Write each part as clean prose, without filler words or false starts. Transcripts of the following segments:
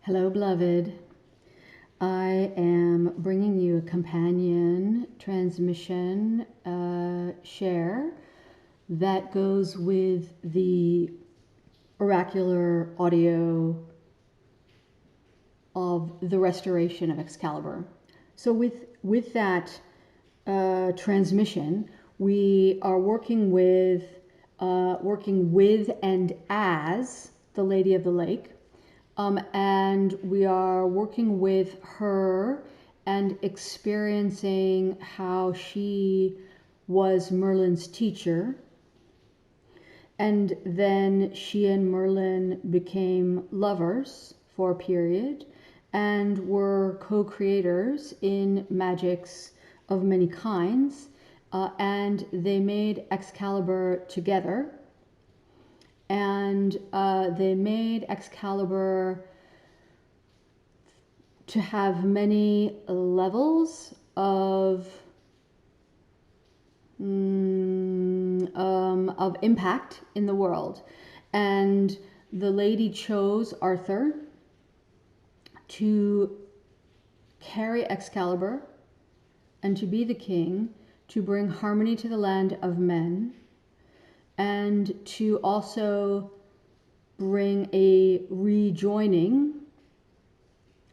Hello, beloved. I am bringing you a companion transmission share that goes with the oracular audio of the Restoration of Excalibur. So with that transmission, we are working with and as the Lady of the Lake. And we are working with her and experiencing how she was Merlin's teacher. And then she and Merlin became lovers for a period and were co-creators in magics of many kinds. And they made Excalibur together. And they made Excalibur to have many levels of impact in the world. And the lady chose Arthur to carry Excalibur and to be the king, to bring harmony to the land of men, and to also bring a rejoining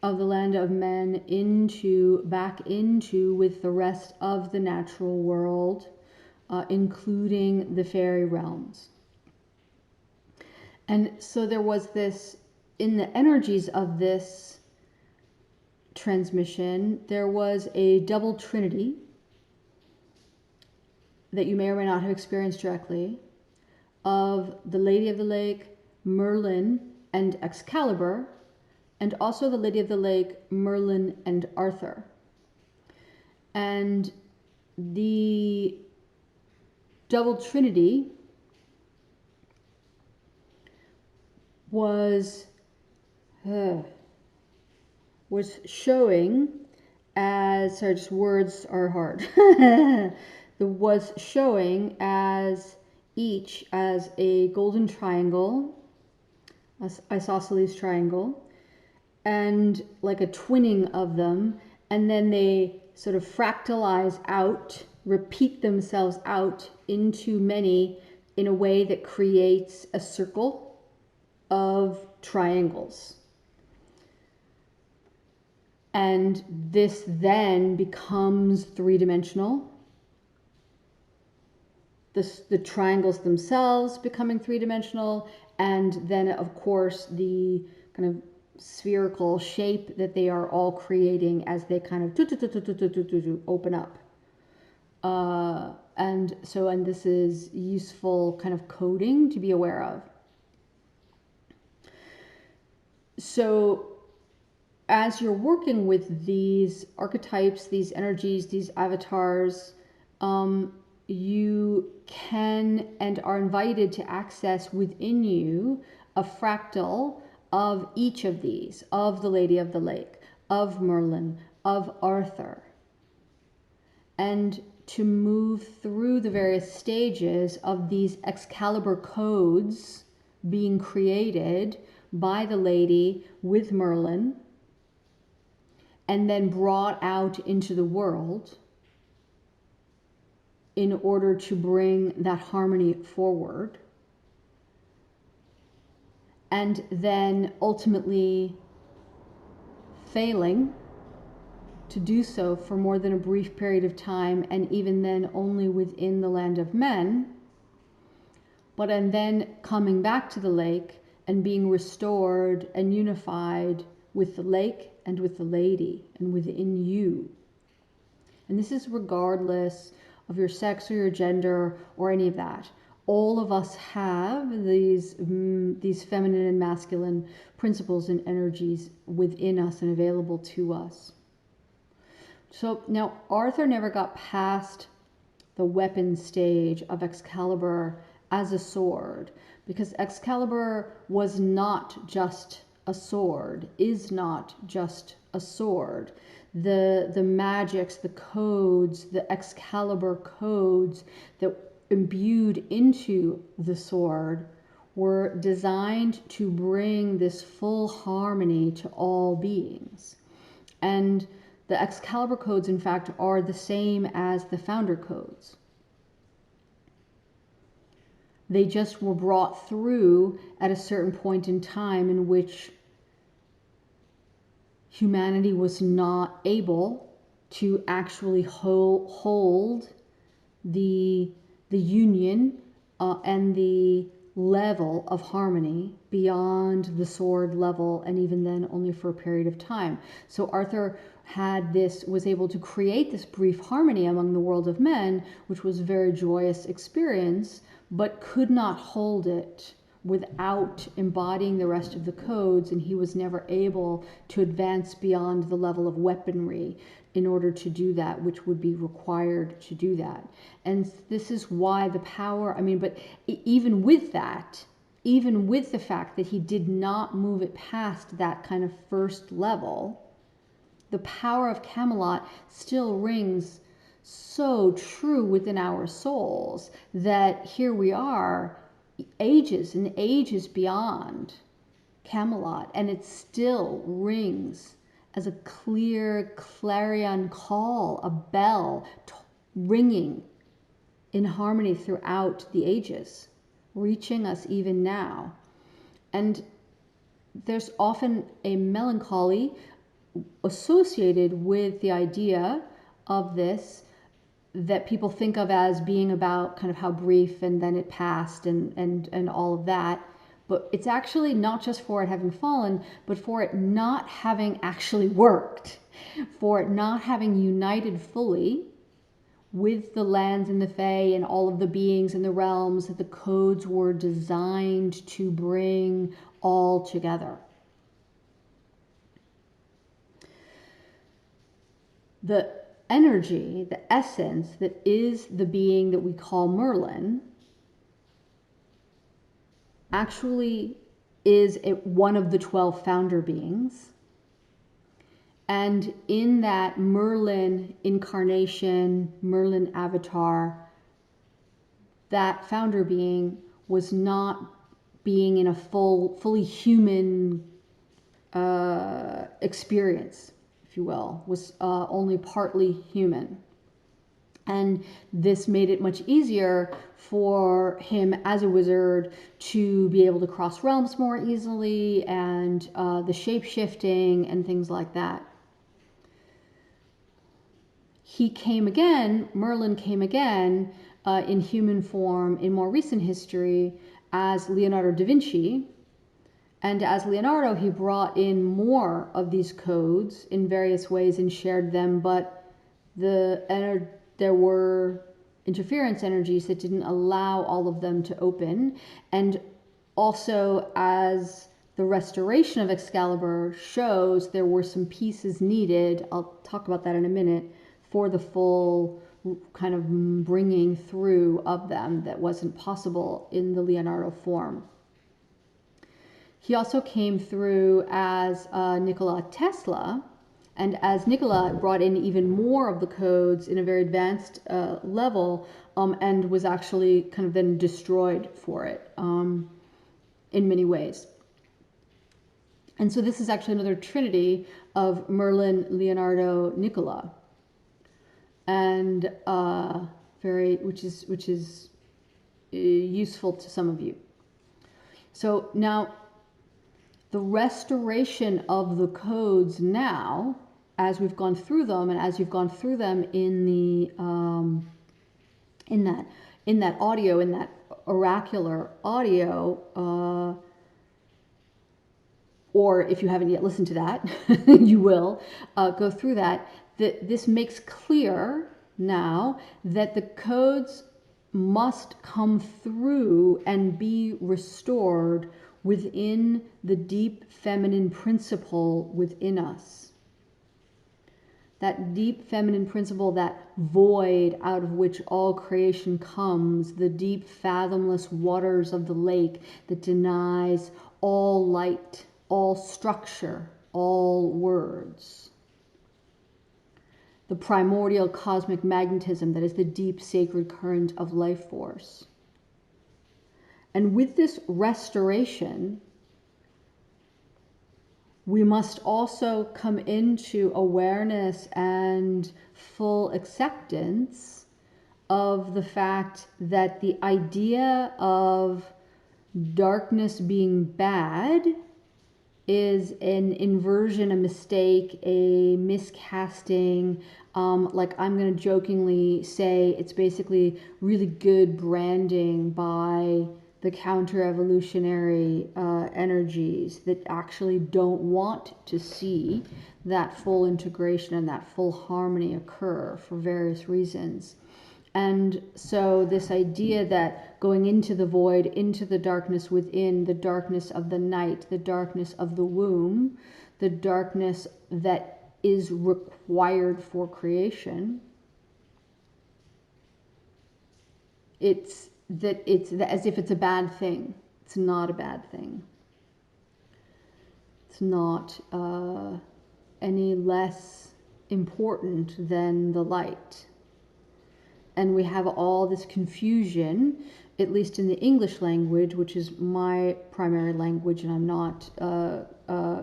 of the land of men back into with the rest of the natural world, including the fairy realms. And so there was this, in the energies of this transmission, there was a double trinity that you may or may not have experienced directly, of the Lady of the Lake, Merlin, and Excalibur, and also the Lady of the Lake, Merlin, and Arthur. And the double trinity was showing as, sorry, just words are hard, was showing as each as a golden triangle, an isosceles triangle, and like a twinning of them, and then they sort of fractalize out, repeat themselves out into many in a way that creates a circle of triangles. And this then becomes three-dimensional. The triangles themselves becoming three-dimensional, and then of course the kind of spherical shape that they are all creating as they kind of open up. And this is useful kind of coding to be aware of. So as you're working with these archetypes, these energies, these avatars, you can and are invited to access within you a fractal of each of these, of the Lady of the Lake, of Merlin, of Arthur, and to move through the various stages of these Excalibur codes being created by the lady with Merlin and then brought out into the world in order to bring that harmony forward, and then ultimately failing to do so for more than a brief period of time, and even then only within the land of men, and then coming back to the lake and being restored and unified with the lake and with the lady and within you. And this is regardless of your sex or your gender or any of that. All of us have these feminine and masculine principles and energies within us and available to us. So now Arthur never got past the weapon stage of Excalibur as a sword, because Excalibur was not just a sword, is not just a sword. The magics, the codes, the Excalibur codes that imbued into the sword were designed to bring this full harmony to all beings. And the Excalibur codes, in fact, are the same as the founder codes. They just were brought through at a certain point in time in which humanity was not able to actually hold the union and the level of harmony beyond the sword level, and even then only for a period of time. So Arthur was able to create this brief harmony among the world of men, which was a very joyous experience, but could not hold it without embodying the rest of the codes, and he was never able to advance beyond the level of weaponry in order to do that, which would be required to do that. And this is why the power, but even with that, even with the fact that he did not move it past that kind of first level, the power of Camelot still rings so true within our souls that here we are, ages and ages beyond Camelot, and it still rings as a clear clarion call, a bell ringing in harmony throughout the ages, reaching us even now. And there's often a melancholy associated with the idea of this that people think of as being about kind of how brief and then it passed and all of that. But it's actually not just for it having fallen, but for it not having actually worked, for it not having united fully with the lands and the Fae and all of the beings in the realms that the codes were designed to bring all together. The energy, the essence that is the being that we call Merlin, actually is one of the 12 founder beings. And in that Merlin incarnation, Merlin avatar, that founder being was not being in a fully human experience, if you will, was only partly human. And this made it much easier for him as a wizard to be able to cross realms more easily, and the shape-shifting and things like that. Merlin came again in human form in more recent history as Leonardo da Vinci. And as Leonardo, he brought in more of these codes in various ways and shared them, but there were interference energies that didn't allow all of them to open. And also, as the Restoration of Excalibur shows, there were some pieces needed, I'll talk about that in a minute, for the full kind of bringing through of them that wasn't possible in the Leonardo form. He also came through as Nikola Tesla, and as Nikola brought in even more of the codes in a very advanced level, and was actually kind of then destroyed for it in many ways. And so this is actually another trinity of Merlin, Leonardo, Nikola, and which is useful to some of you. So now, the restoration of the codes now, as we've gone through them, and as you've gone through them in the in that audio, in that oracular audio, or if you haven't yet listened to that, you will go through that. This makes clear now that the codes must come through and be restored within the deep feminine principle within us. That deep feminine principle, that void out of which all creation comes, the deep fathomless waters of the lake that denies all light, all structure, all words. The primordial cosmic magnetism that is the deep sacred current of life force. And with this restoration, we must also come into awareness and full acceptance of the fact that the idea of darkness being bad is an inversion, a mistake, a miscasting. Like I'm going to jokingly say it's basically really good branding by the counter-evolutionary energies that actually don't want to see that full integration and that full harmony occur for various reasons. And so this idea that going into the void, into the darkness within, the darkness of the night, the darkness of the womb, the darkness that is required for creation, it's as if it's a bad thing. It's not a bad thing. It's not any less important than the light. And we have all this confusion, at least in the English language, which is my primary language, and I'm not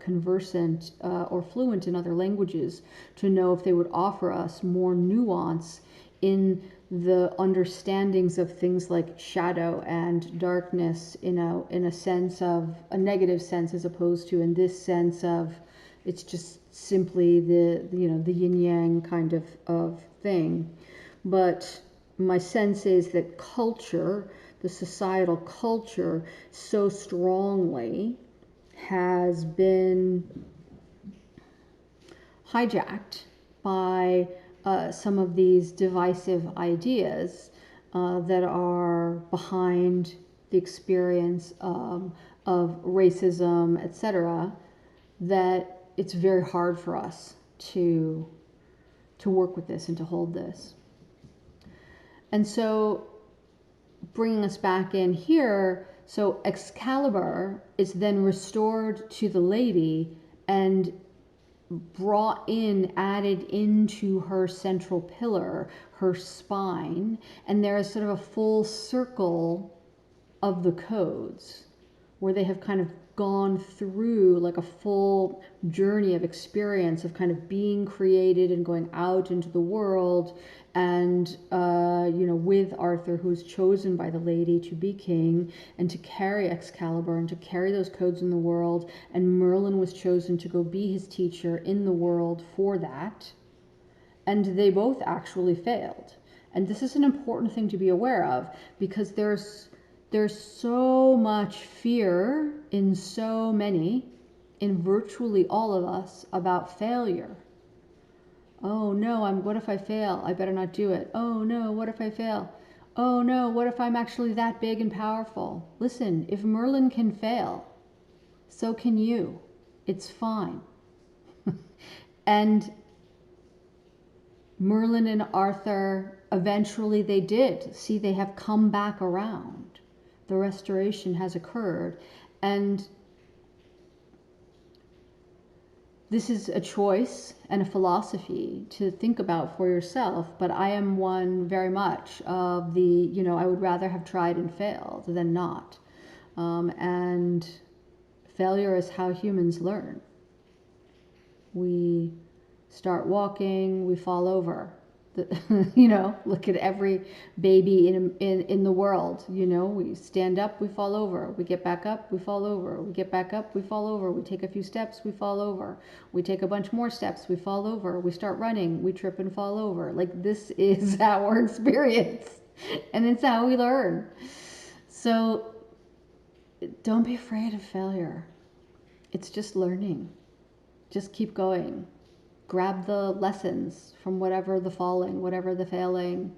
conversant or fluent in other languages to know if they would offer us more nuance in the understandings of things like shadow and darkness in a sense of a negative sense, as opposed to in this sense of it's just simply the yin yang kind of thing. But my sense is that culture, the societal culture, so strongly has been hijacked by some of these divisive ideas that are behind the experience of racism, etc., that it's very hard for us to work with this and to hold this. And so bringing us back in here, so Excalibur is then restored to the lady and brought in, added into her central pillar, her spine, and there is sort of a full circle of the codes where they have kind of gone through like a full journey of experience of kind of being created and going out into the world, and with Arthur, who's chosen by the lady to be king and to carry Excalibur and to carry those codes in the world, and Merlin was chosen to go be his teacher in the world for that, and they both actually failed. And this is an important thing to be aware of, because there's so much fear in virtually all of us about failure. Oh no, what if I fail? I better not do it. Oh no, what if I fail? Oh no, what if I'm actually that big and powerful? Listen, if Merlin can fail, so can you. It's fine. And Merlin and Arthur, eventually they did. See, they have come back around. The restoration has occurred. And this is a choice and a philosophy to think about for yourself, but I am one very much of the, I would rather have tried and failed than not. And failure is how humans learn. We start walking, we fall over. Look at every baby in the world. We stand up, we fall over. We get back up, we fall over. We get back up, we fall over. We take a few steps, we fall over. We take a bunch more steps, we fall over. We start running, we trip and fall over. Like, this is our experience, and it's how we learn. So don't be afraid of failure. It's just learning. Just keep going. Grab the lessons from whatever the falling, whatever the failing,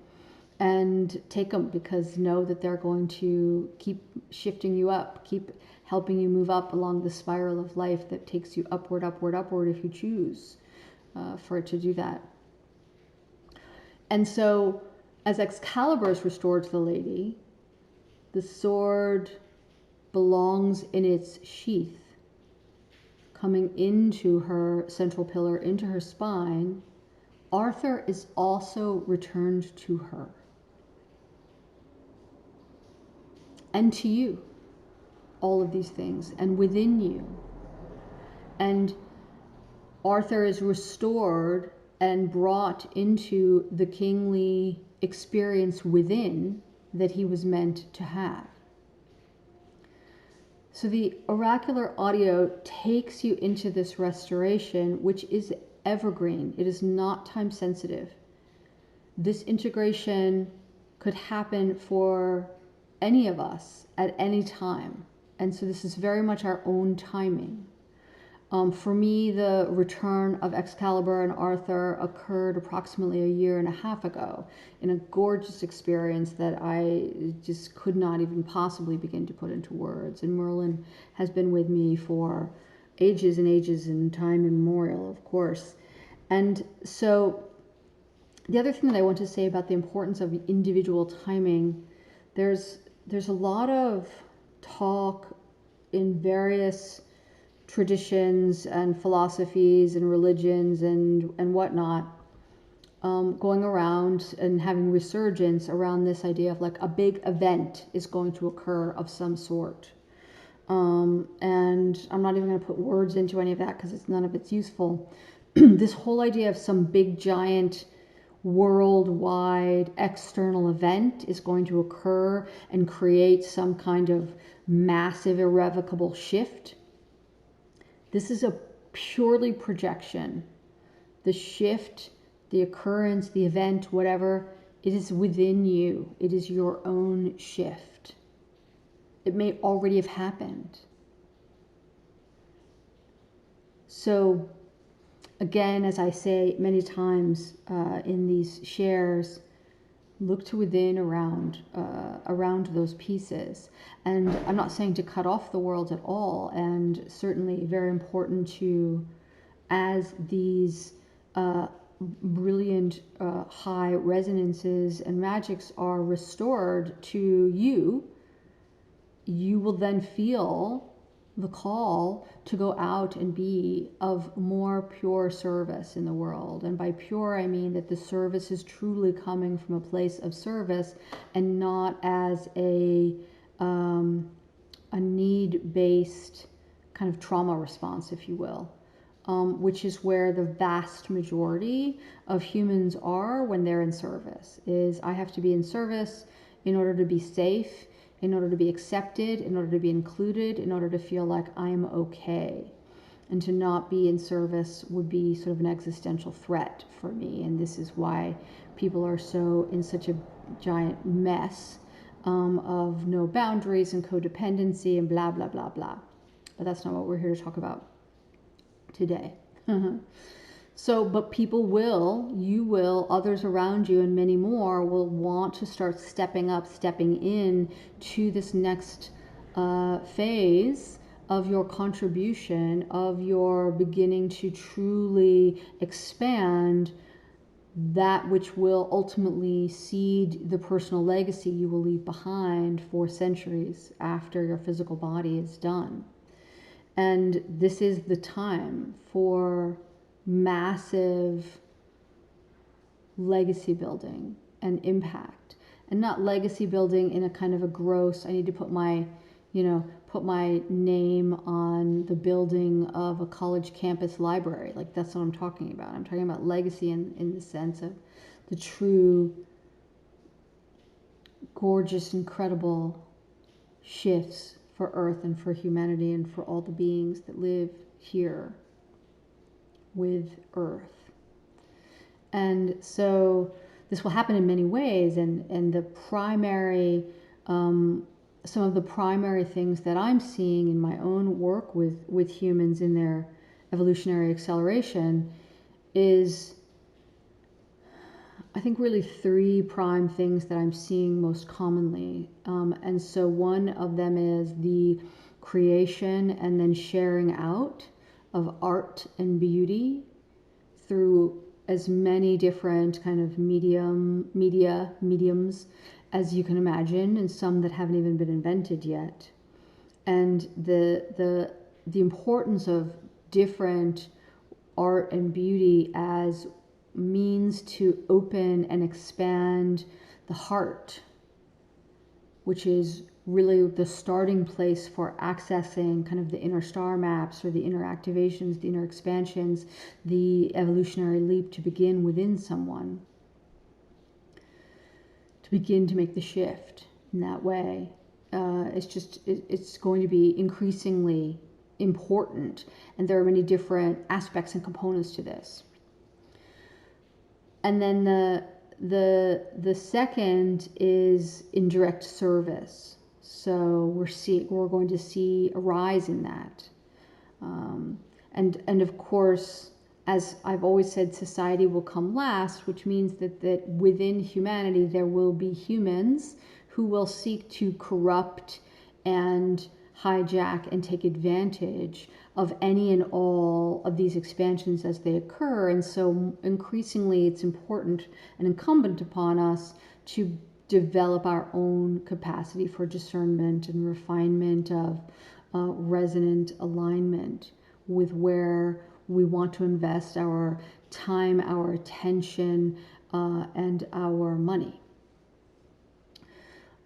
and take them, because know that they're going to keep shifting you up, keep helping you move up along the spiral of life that takes you upward, upward, upward if you choose for it to do that. And so as Excalibur is restored to the lady, the sword belongs in its sheath, coming into her central pillar, into her spine. Arthur is also returned to her. and to you, all of these things, and within you. And Arthur is restored and brought into the kingly experience within that he was meant to have. So the oracular audio takes you into this restoration, which is evergreen. It is not time sensitive. This integration could happen for any of us at any time. And so this is very much our own timing. For me, the return of Excalibur and Arthur occurred approximately 1.5 years ago in a gorgeous experience that I just could not even possibly begin to put into words. And Merlin has been with me for ages and ages and time immemorial, of course. And so the other thing that I want to say about the importance of individual timing, there's a lot of talk in various traditions and philosophies and religions and whatnot, going around and having resurgence around this idea of like a big event is going to occur of some sort. And I'm not even going to put words into any of that because none of it's useful. This whole idea of some big giant worldwide external event is going to occur and create some kind of massive irrevocable shift. This is a purely projection. The shift, the occurrence, the event, whatever, it is within you. It is your own shift. It may already have happened. So, again, as I say many times in these shares, look to within around those pieces. And I'm not saying to cut off the world at all, and certainly very important to, as these brilliant high resonances and magics are restored to you, you will then feel the call to go out and be of more pure service in the world. And by pure, I mean that the service is truly coming from a place of service and not as a need-based kind of trauma response, if you will, which is where the vast majority of humans are when they're in service, is I have to be in service in order to be safe, in order to be accepted, in order to be included, in order to feel like I'm okay. And to not be in service would be sort of an existential threat for me. And this is why people are so in such a giant mess of no boundaries and codependency and blah, blah, blah, blah. But that's not what we're here to talk about today. So, but people will, you will, others around you and many more will want to start stepping up, stepping in to this next phase of your contribution, of your beginning to truly expand that which will ultimately seed the personal legacy you will leave behind for centuries after your physical body is done. And this is the time for massive legacy building and impact, and not legacy building in a kind of a gross, I need to put my name on the building of a college campus library. Like, that's what I'm talking about. I'm talking about legacy in the sense of the true gorgeous, incredible shifts for Earth and for humanity and for all the beings that live here with Earth. And so this will happen in many ways, and the primary, some of the primary things that I'm seeing in my own work with humans in their evolutionary acceleration is, I think, really 3 prime things that I'm seeing most commonly. And so one of them is the creation and then sharing out of art and beauty through as many different kind of mediums as you can imagine, and some that haven't even been invented yet. And the importance of different art and beauty as means to open and expand the heart which is really the starting place for accessing kind of the inner star maps or the inner activations, the inner expansions, the evolutionary leap to begin within someone, to begin to make the shift in that way. It's going to be increasingly important, and there are many different aspects and components to this. And then the second is indirect service. So we're going to see a rise in that, and of course, as I've always said, society will come last, which means that within humanity there will be humans who will seek to corrupt and hijack and take advantage of any and all of these expansions as they occur. And so increasingly it's important and incumbent upon us to develop our own capacity for discernment and refinement of resonant alignment with where we want to invest our time, our attention, and our money.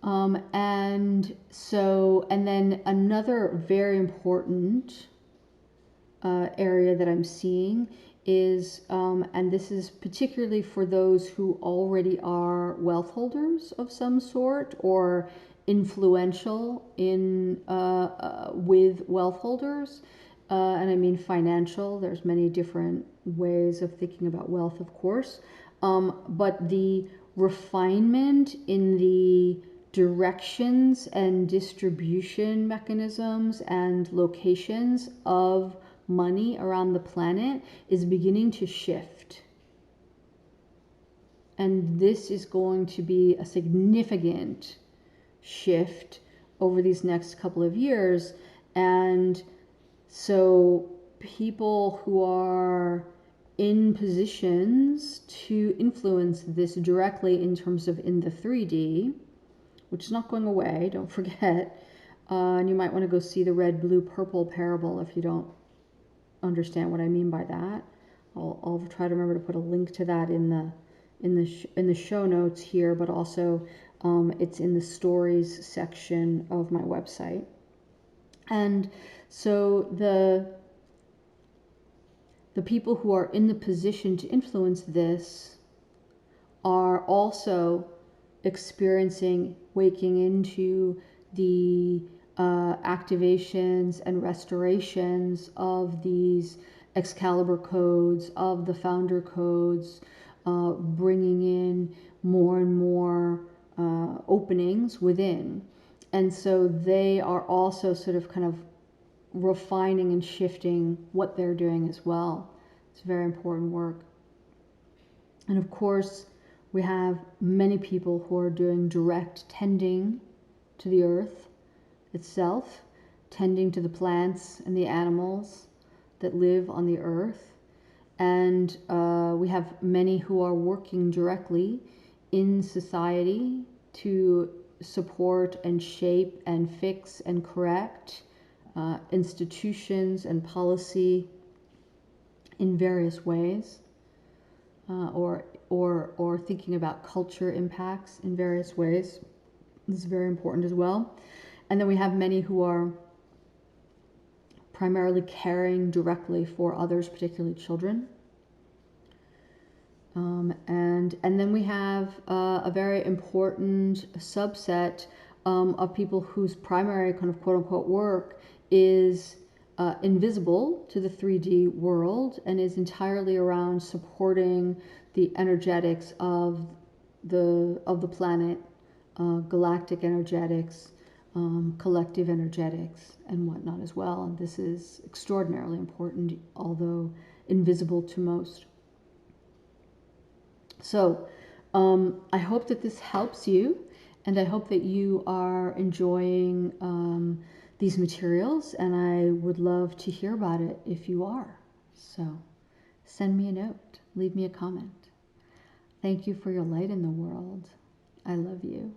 And then another very important area that I'm seeing is, and this is particularly for those who already are wealth holders of some sort or influential in with wealth holders, and I mean financial. There's many different ways of thinking about wealth, of course, but the refinement in the directions and distribution mechanisms and locations of money around the planet is beginning to shift. And this is going to be a significant shift over these next couple of years. And so people who are in positions to influence this directly in terms of in the 3D, which is not going away, don't forget. And you might want to go see the red, blue, purple parable if you don't understand what I mean by that. I'll try to remember to put a link to that in the show notes here, but also it's in the stories section of my website. And so the people who are in the position to influence this are also experiencing, waking into the activations and restorations of these Excalibur codes, of the founder codes, bringing in more and more openings within. And so they are also sort of kind of refining and shifting what they're doing as well. It's very important work. And of course, we have many people who are doing direct tending to the earth itself, tending to the plants and the animals that live on the earth. And we have many who are working directly in society to support and shape and fix and correct institutions and policy in various ways, or thinking about culture impacts in various ways. This is very important as well. And then we have many who are primarily caring directly for others, particularly children. And then we have a very important subset of people whose primary kind of quote-unquote work is invisible to the 3D world and is entirely around supporting the energetics of the planet, galactic energetics, collective energetics, and whatnot as well. And this is extraordinarily important, although invisible to most. So I hope that this helps you, and I hope that you are enjoying these materials, and I would love to hear about it if you are. So send me a note, leave me a comment. Thank you for your light in the world. I love you.